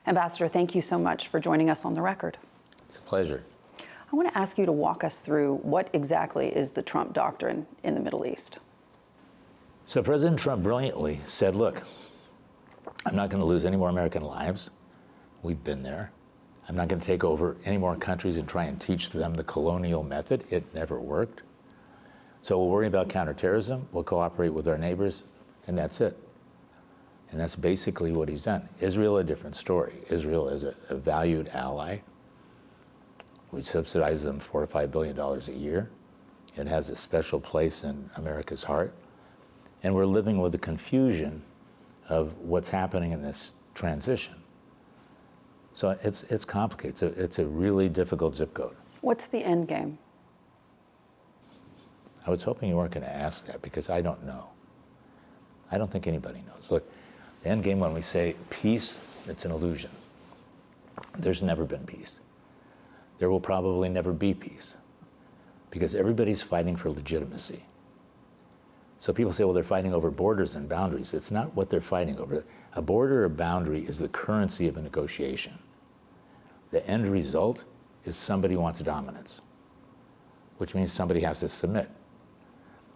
Ambassador, thank you so much for joining us on The Record. It's a pleasure. I want to ask you to walk us through what exactly is the Trump doctrine in the Middle East. So President Trump brilliantly said, look, I'm not going to lose any more American lives. We've been there. I'm not going to take over any more countries and try and teach them the colonial method. It never worked. So we'll worry about counterterrorism, we'll cooperate with our neighbors, and that's it. And that's basically what he's done. Israel, a different story. Israel is a valued ally. We subsidize them $4 or $5 billion a year. It has a special place in America's heart. And we're living with the confusion of what's happening in this transition. So it's complicated. It's a really difficult zip code. What's the end game? I was hoping you weren't going to ask that because I don't know. I don't think anybody knows. Look, the end game, when we say peace, it's an illusion. There's never been peace. There will probably never be peace because everybody's fighting for legitimacy. So people say, well, they're fighting over borders and boundaries. It's not what they're fighting over. A border or boundary is the currency of a negotiation. The end result is somebody wants dominance, which means somebody has to submit.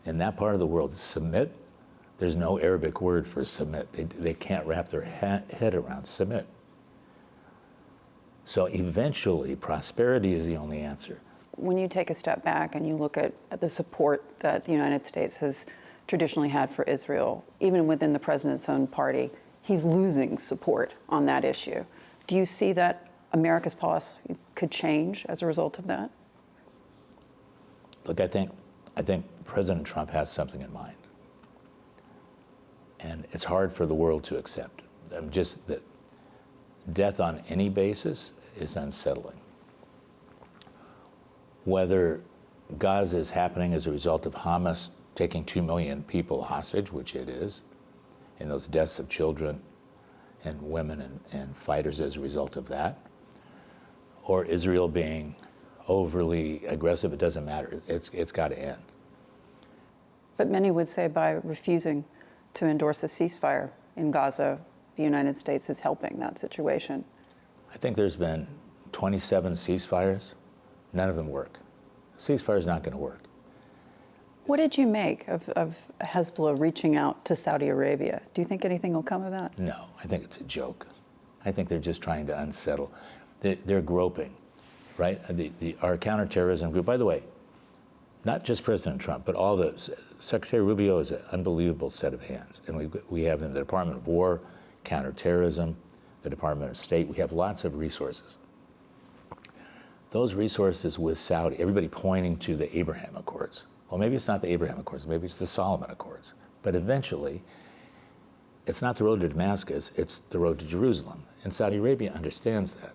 In that part of the world, submit, there's no Arabic word for submit. They can't wrap their head around submit. So eventually, prosperity is the only answer. When you take a step back and you look at the support that the United States has traditionally had for Israel, even within the president's own party, he's losing support on that issue. Do you see that America's policy could change as a result of that? Look, I think President Trump has something in mind. And it's hard for the world to accept. Just that death on any basis is unsettling. Whether Gaza is happening as a result of Hamas taking 2 million people hostage, which it is, and those deaths of children and women and fighters as a result of that, or Israel being overly aggressive, it doesn't matter. It's got to end. But many would say by refusing to endorse a ceasefire in Gaza, the United States is helping that situation. I think there's been 27 ceasefires. None of them work. A ceasefire is not going to work. What did you make of Hezbollah reaching out to Saudi Arabia? Do you think anything will come of that? No, I think it's a joke. I think they're just trying to unsettle. They're groping, right? Our counterterrorism group, by the way, not just President Trump, but all the, Secretary Rubio is an unbelievable set of hands. And we have in the Department of War, counterterrorism, the Department of State, we have lots of resources. Those resources with Saudi, everybody pointing to the Abraham Accords. Well, maybe it's not the Abraham Accords, maybe it's the Solomon Accords. But eventually, it's not the road to Damascus, it's the road to Jerusalem. And Saudi Arabia understands that.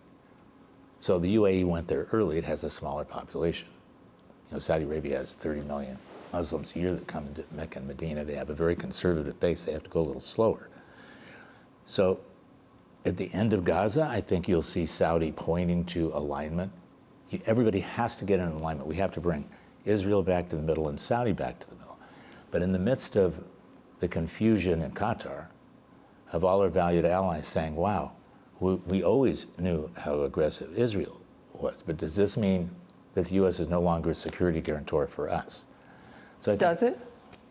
So the UAE went there early, it has a smaller population. You know, Saudi Arabia has 30 million Muslims a year that come to Mecca and Medina. They have a very conservative base, they have to go a little slower. So at the end of Gaza, I think you'll see Saudi pointing to alignment. Everybody has to get in alignment. We have to bring Israel back to the middle and Saudi back to the middle. But in the midst of the confusion in Qatar, of all our valued allies saying, wow, we always knew how aggressive Israel was, but does this mean that the U.S. is no longer a security guarantor for us? So Does it?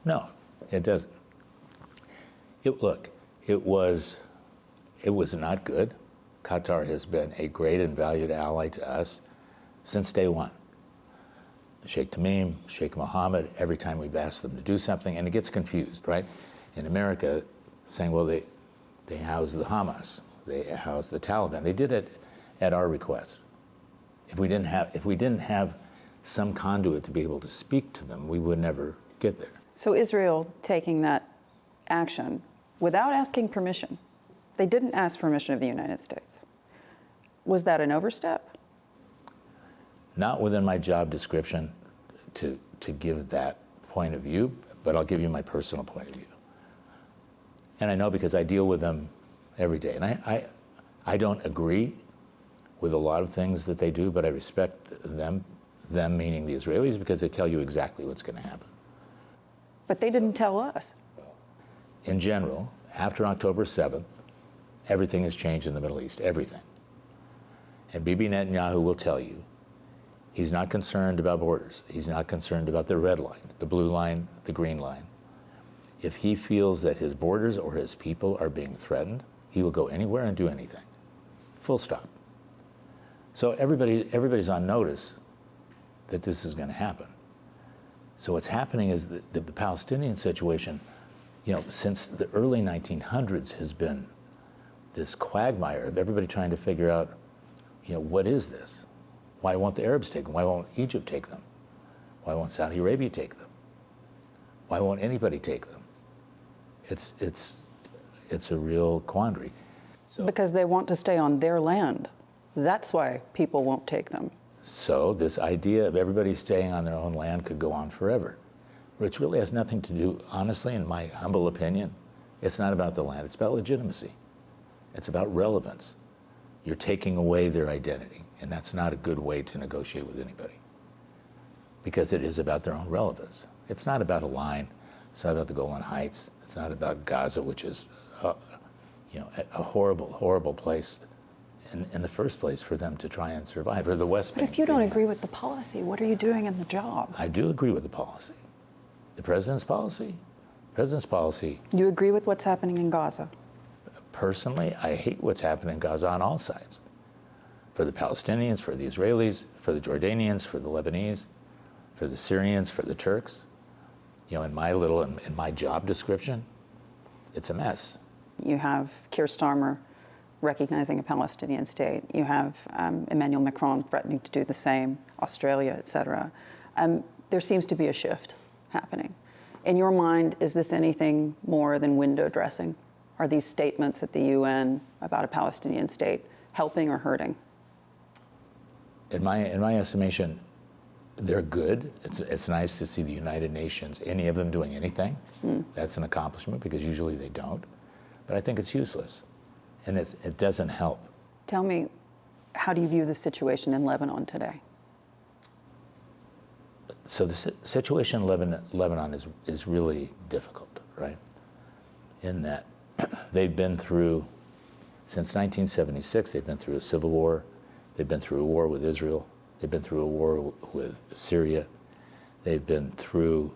No, it doesn't. Look, it was not good. Qatar has been a great and valued ally to us since day one. Sheikh Tamim, Sheikh Mohammed, every time we've asked them to do something, and it gets confused, right? In America, saying, well, they house the Hamas, they house the Taliban. They did it at our request. If we didn't have some conduit to be able to speak to them, we would never get there. So Israel taking that action without asking permission, they didn't ask permission of the United States. Was that an overstep? Not within my job description to give that point of view, but I'll give you my personal point of view. And I know because I deal with them every day. And I don't agree with a lot of things that they do, but I respect them meaning the Israelis, because they tell you exactly what's going to happen. But they didn't tell us. In general, after October 7th, Everything has changed in the Middle East, everything. And Bibi Netanyahu will tell you, he's not concerned about borders. He's not concerned about the red line, the blue line, the green line. If he feels that his borders or his people are being threatened, he will go anywhere and do anything. Full stop. So everybody's on notice that this is going to happen. So what's happening is that the Palestinian situation, since the early 1900s has been this quagmire of everybody trying to figure out, what is this? Why won't the Arabs take them? Why won't Egypt take them? Why won't Saudi Arabia take them? Why won't anybody take them? It's a real quandary. So, because they want to stay on their land. That's why people won't take them. So this idea of everybody staying on their own land could go on forever, which really has nothing to do, honestly, in my humble opinion, it's not about the land, it's about legitimacy. It's about relevance. You're taking away their identity, and that's not a good way to negotiate with anybody, because it is about their own relevance. It's not about a line, it's not about the Golan Heights, it's not about Gaza, which is a horrible, horrible place in the first place for them to try and survive, or the West Bank. But if you don't agree with the policy, what are you doing in the job? I do agree with the policy. The president's policy? You agree with what's happening in Gaza? Personally, I hate what's happening in Gaza on all sides. For the Palestinians, for the Israelis, for the Jordanians, for the Lebanese, for the Syrians, for the Turks. In my job description, it's a mess. You have Keir Starmer recognizing a Palestinian state. You have Emmanuel Macron threatening to do the same, Australia, et cetera. There seems to be a shift happening. In your mind, is this anything more than window dressing? Are these statements at the UN about a Palestinian state helping or hurting? In my estimation, they're good. It's nice to see the United Nations, any of them doing anything. That's an accomplishment, because usually they don't. But I think it's useless, and it doesn't help. Tell me, how do you view the situation in Lebanon today? So the situation in Lebanon is really difficult, right? In that they've been through, since 1976, they've been through a civil war. They've been through a war with Israel. They've been through a war with Syria. They've been through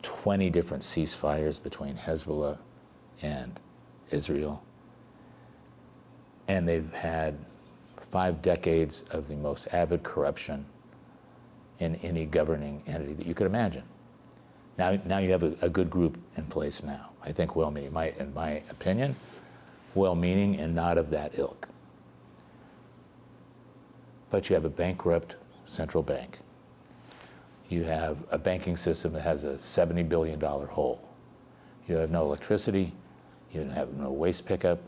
20 different ceasefires between Hezbollah and Israel. And they've had 5 decades of the most avid corruption in any governing entity that you could imagine. Now you have a good group in place now. I think well-meaning, in my opinion, well-meaning and not of that ilk. But you have a bankrupt central bank. You have a banking system that has a $70 billion hole. You have no electricity. You have no waste pickup.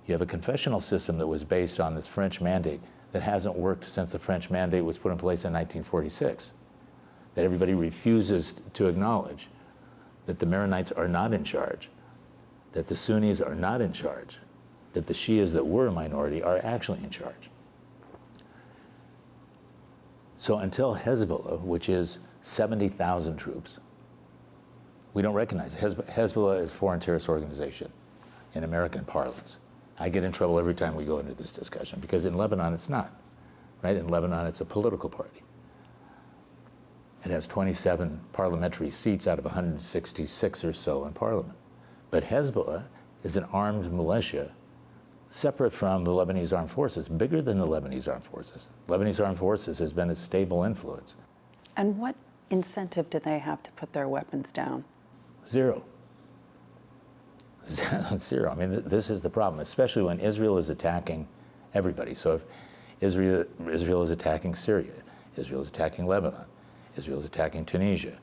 You have a confessional system that was based on this French mandate that hasn't worked since the French mandate was put in place in 1946, that everybody refuses to acknowledge, that the Maronites are not in charge, that the Sunnis are not in charge, that the Shias that were a minority are actually in charge. So until Hezbollah, which is 70,000 troops, we don't recognize it. Hezbollah is a foreign terrorist organization in American parlance. I get in trouble every time we go into this discussion, because in Lebanon it's not, right? In Lebanon it's a political party. It has 27 parliamentary seats out of 166 or so in parliament. But Hezbollah is an armed militia separate from the Lebanese armed forces, bigger than the Lebanese armed forces. Lebanese armed forces has been a stable influence. And what incentive do they have to put their weapons down? Zero. Zero. I mean, this is the problem, especially when Israel is attacking everybody. So if Israel is attacking Syria, Israel is attacking Lebanon, Israel is attacking Tunisia.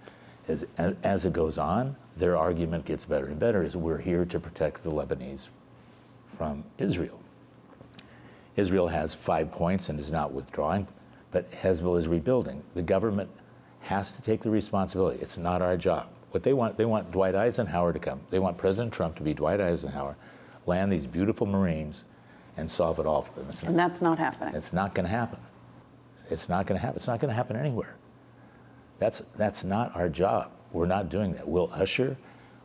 As it goes on, their argument gets better and better, is we're here to protect the Lebanese from Israel. Israel has 5 points and is not withdrawing, but Hezbollah is rebuilding. The government has to take the responsibility. It's not our job. What they want Dwight Eisenhower to come. They want President Trump to be Dwight Eisenhower, land these beautiful Marines, and solve it all for them. And that's not happening. It's not going to happen. It's not going to happen. It's not going to happen anywhere. That's not our job. We're not doing that. We'll usher,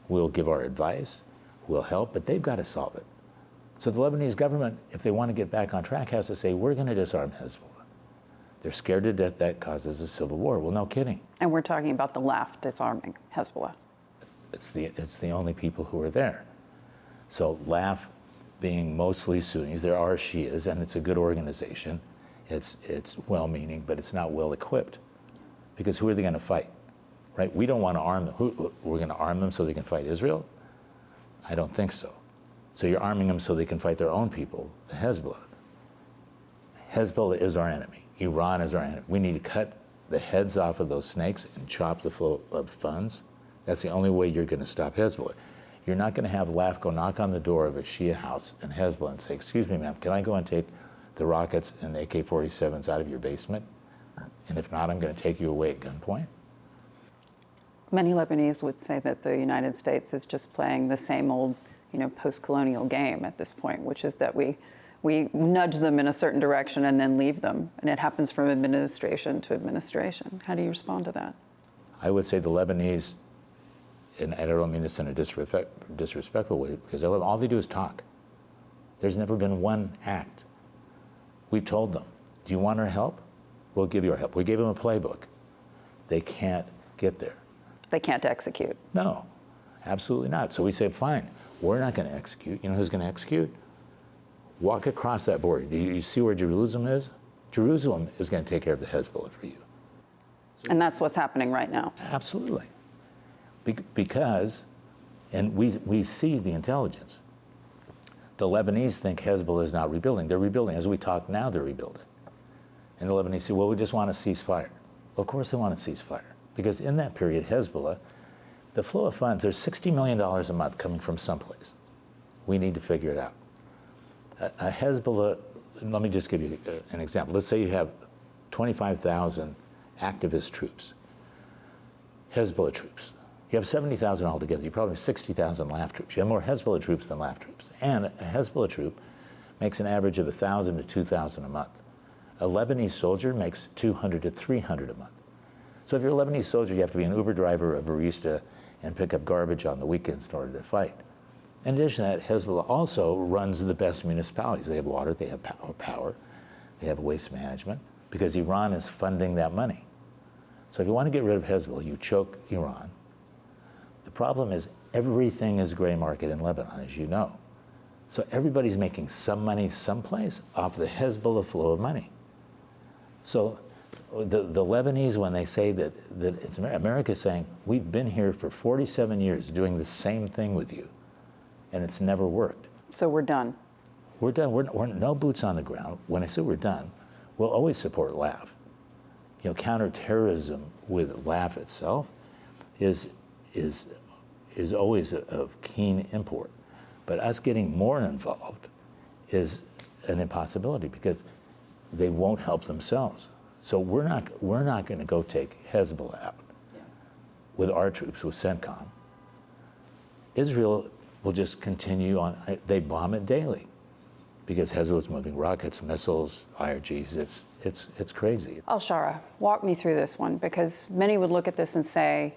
we'll give our advice, we'll help, but they've got to solve it. So the Lebanese government, if they want to get back on track, has to say, we're going to disarm Hezbollah. They're scared to death that causes a civil war. Well, no kidding. And we're talking about the left disarming Hezbollah. It's the only people who are there. So LAF being mostly Sunnis, there are Shias, and it's a good organization. It's well-meaning, but it's not well-equipped. Because who are they going to fight? Right? We don't want to arm them. We're going to arm them so they can fight Israel? I don't think so. So you're arming them so they can fight their own people, the Hezbollah. Hezbollah is our enemy. Iran is our enemy. We need to cut the heads off of those snakes and chop the flow of funds. That's the only way you're going to stop Hezbollah. You're not going to have LAF go knock on the door of a Shia house in Hezbollah and say, excuse me, ma'am, can I go and take the rockets and the AK-47s out of your basement? And if not, I'm going to take you away at gunpoint? Many Lebanese would say that the United States is just playing the same old, post-colonial game at this point, which is that we nudge them in a certain direction and then leave them. And it happens from administration to administration. How do you respond to that? I would say the Lebanese, and I don't mean this in a disrespectful way, because all they do is talk. There's never been one act. We told them, do you want our help? We'll give you our help. We gave them a playbook. They can't get there. They can't execute. No, absolutely not. So we say, fine, we're not going to execute. You know who's going to execute? Walk across that border. Do you see where Jerusalem is? Jerusalem is going to take care of the Hezbollah for you. And that's what's happening right now. Absolutely. Because, and we see the intelligence. The Lebanese think Hezbollah is not rebuilding. They're rebuilding. As we talk now, they're rebuilding. And the Lebanese say, well, we just want a ceasefire. Well, of course they want a ceasefire. Because in that period, Hezbollah, the flow of funds, there's $60 million a month coming from someplace. We need to figure it out. A Hezbollah, let me just give you an example. Let's say you have 25,000 activist troops, Hezbollah troops. You have 70,000 altogether. You probably have 60,000 LAF troops. You have more Hezbollah troops than LAF troops. And a Hezbollah troop makes an average of 1,000 to 2,000 a month. A Lebanese soldier makes 200 to 300 a month. So if you're a Lebanese soldier, you have to be an Uber driver, a barista, and pick up garbage on the weekends in order to fight. In addition to that, Hezbollah also runs the best municipalities. They have water, they have power, they have waste management, because Iran is funding that money. So if you want to get rid of Hezbollah, you choke Iran. The problem is everything is gray market in Lebanon, as you know. So everybody's making some money someplace off the Hezbollah flow of money. So the Lebanese, when they say that it's America's saying, we've been here for 47 years doing the same thing with you, and it's never worked. So we're done. We're done. We're no boots on the ground. When I say we're done, we'll always support LAF. Counterterrorism with LAF itself is always of keen import. But us getting more involved is an impossibility because they won't help themselves. So we're not going to go take Hezbollah out with our troops, with CENTCOM. Israel will just continue on. They bomb it daily because Hezbollah's moving rockets, missiles, IRGs. It's crazy. Al-Shara, walk me through this one, because many would look at this and say,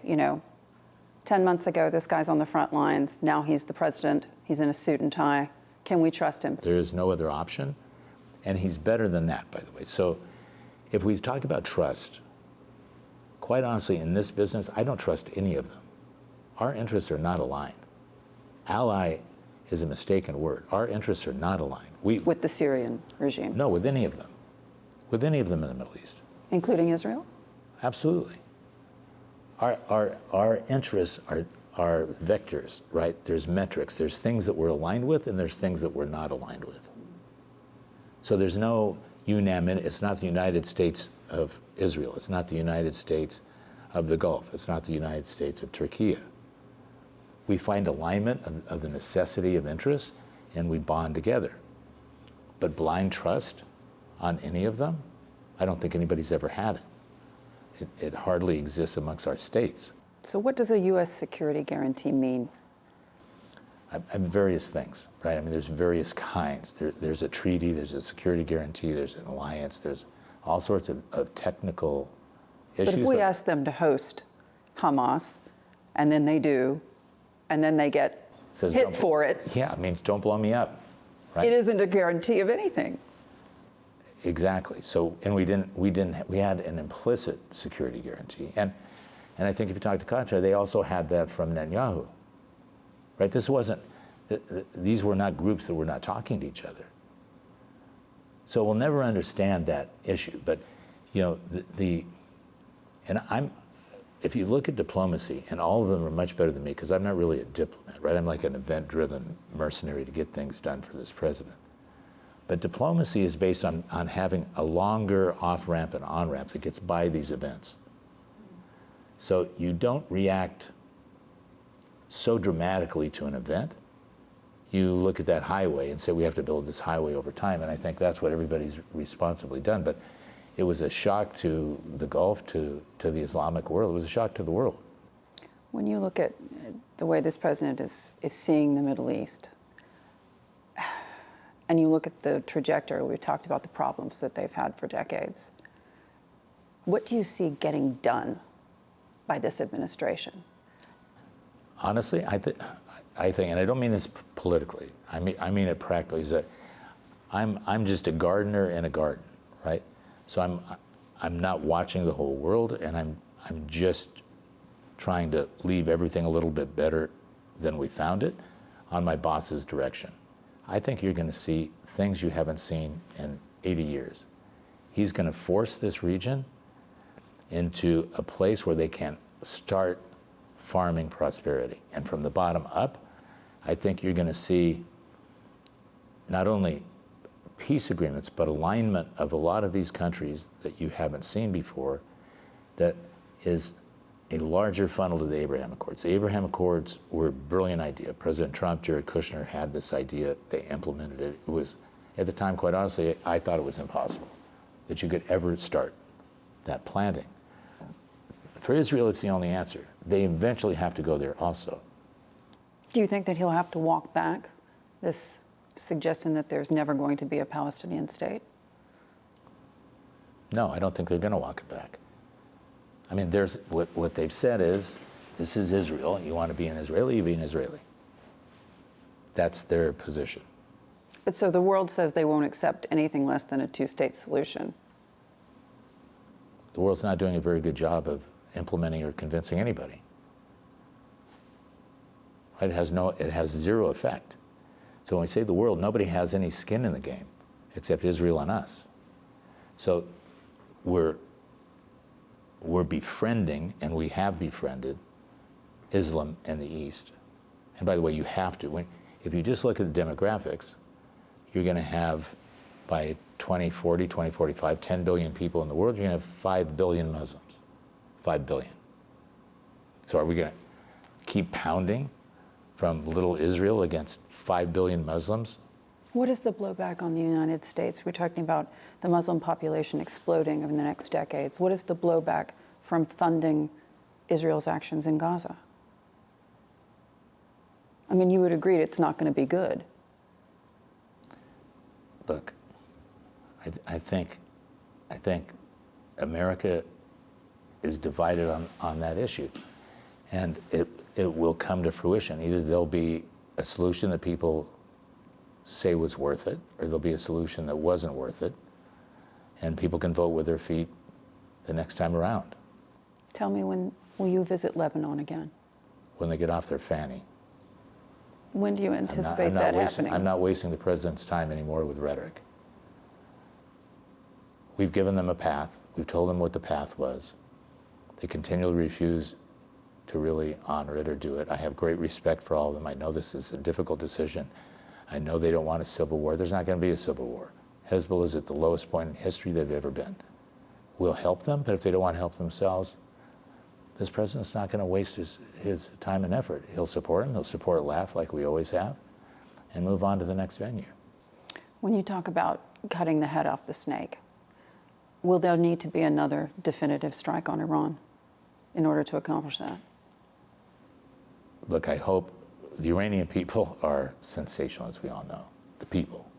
10 months ago, this guy's on the front lines. Now he's the president. He's in a suit and tie. Can we trust him? There is no other option. And he's better than that, by the way. So if we talk about trust, quite honestly, in this business, I don't trust any of them. Our interests are not aligned. Ally is a mistaken word. Our interests are not aligned. With the Syrian regime? No, with any of them. With any of them in the Middle East. Including Israel? Absolutely. Our interests are vectors, right? There's metrics. There's things that we're aligned with, and there's things that we're not aligned with. So there's no unanimity. It's not the United States of Israel. It's not the United States of the Gulf. It's not the United States of Turkey. We find alignment of the necessity of interests, and we bond together. But blind trust on any of them, I don't think anybody's ever had it. It hardly exists amongst our states. So what does a U.S. security guarantee mean? Various things, right? I mean, there's various kinds. There's a treaty, there's a security guarantee, there's an alliance, there's all sorts of technical issues. But if we ask them to host Hamas, and then they do, and then they get hit for it. Yeah, it means don't blow me up, right? It isn't a guarantee of anything. Exactly. So, and we had an implicit security guarantee. And I think if you talk to Qatar, they also had that from Netanyahu, right? This wasn't, these were not groups that were not talking to each other. So we'll never understand that issue. But, you know, if you look at diplomacy, and all of them are much better than me, because I'm not really a diplomat, right? I'm like an event-driven mercenary to get things done for this president. But diplomacy is based on having a longer off-ramp and on-ramp that gets by these events. So you don't react so dramatically to an event. You look at that highway and say, we have to build this highway over time, and I think that's what everybody's responsibly done. But it was a shock to the Gulf, to the Islamic world. It was a shock to the world. When you look at the way this president is seeing the Middle East, and you look at the trajectory, we've talked about the problems that they've had for decades, what do you see getting done by this administration? Honestly, I think, and I don't mean this politically, I mean it practically, is that I'm just a gardener in a garden, right? So I'm not watching the whole world, and I'm just trying to leave everything a little bit better than we found it on my boss's direction. I think you're going to see things you haven't seen in 80 years. He's going to force this region into a place where they can start farming prosperity. And from the bottom up, I think you're going to see not only peace agreements, but alignment of a lot of these countries that you haven't seen before, that is a larger funnel to the Abraham Accords. The Abraham Accords were a brilliant idea. President Trump, Jared Kushner had this idea. They implemented it. It was, at the time, quite honestly, I thought it was impossible that you could ever start that planting. For Israel, it's the only answer. They eventually have to go there also. Do you think that he'll have to walk back this suggestion that there's never going to be a Palestinian state? No, I don't think they're going to walk it back. I mean, there's what they've said is, this is Israel. You want to be an Israeli, you be an Israeli. That's their position. But so the world says they won't accept anything less than a two-state solution. The world's not doing a very good job of implementing or convincing anybody. It has zero effect. So when we say the world, nobody has any skin in the game except Israel and us. So we're befriending, and we have befriended, Islam and the East. And by the way, you have to. If you just look at the demographics, you're going to have, by 2040, 2045, 10 billion people in the world. You're going to have 5 billion Muslims. 5 billion. So are we going to keep pounding from little Israel against 5 billion Muslims? What is the blowback on the United States? We're talking about the Muslim population exploding in the next decades. What is the blowback from funding Israel's actions in Gaza? I mean, you would agree it's not going to be good. Look, I think America is divided on that issue. And it will come to fruition. Either there'll be a solution that people say was worth it, or there'll be a solution that wasn't worth it, and people can vote with their feet the next time around. Tell me, when will you visit Lebanon again? When they get off their fanny. When do you anticipate that happening? I'm not wasting the president's time anymore with rhetoric. We've given them a path. We've told them what the path was. They continually refuse to really honor it or do it. I have great respect for all of them. I know this is a difficult decision. I know they don't want a civil war. There's not going to be a civil war. Hezbollah is at the lowest point in history they've ever been. We'll help them, but if they don't want to help themselves, this president's not going to waste his time and effort. He'll support him. He'll support LAF like we always have, and move on to the next venue. When you talk about cutting the head off the snake, will there need to be another definitive strike on Iran in order to accomplish that? Look, I hope the Iranian people are sensational, as we all know. The people.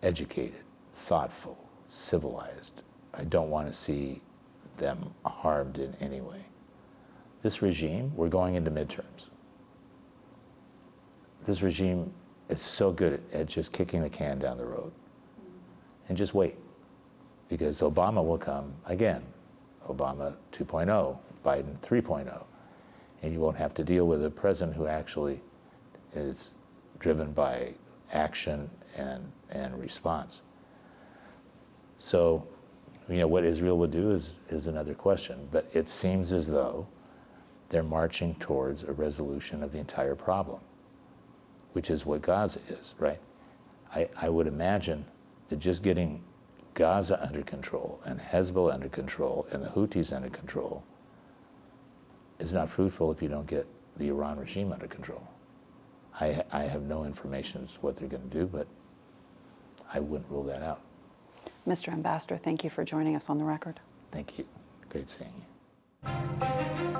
Educated, thoughtful, civilized. I don't want to see them harmed in any way. This regime, we're going into midterms. This regime is so good at just kicking the can down the road. And just wait, because Obama will come again. Obama 2.0, Biden 3.0. And you won't have to deal with a president who actually is driven by action and response. So, what Israel would do is another question. But it seems as though they're marching towards a resolution of the entire problem, which is what Gaza is, right? I would imagine that just getting Gaza under control and Hezbollah under control and the Houthis under control is not fruitful if you don't get the Iran regime under control. I have no information as to what they're going to do, but I wouldn't rule that out. Mr. Ambassador, thank you for joining us on The Record. Thank you. Great seeing you.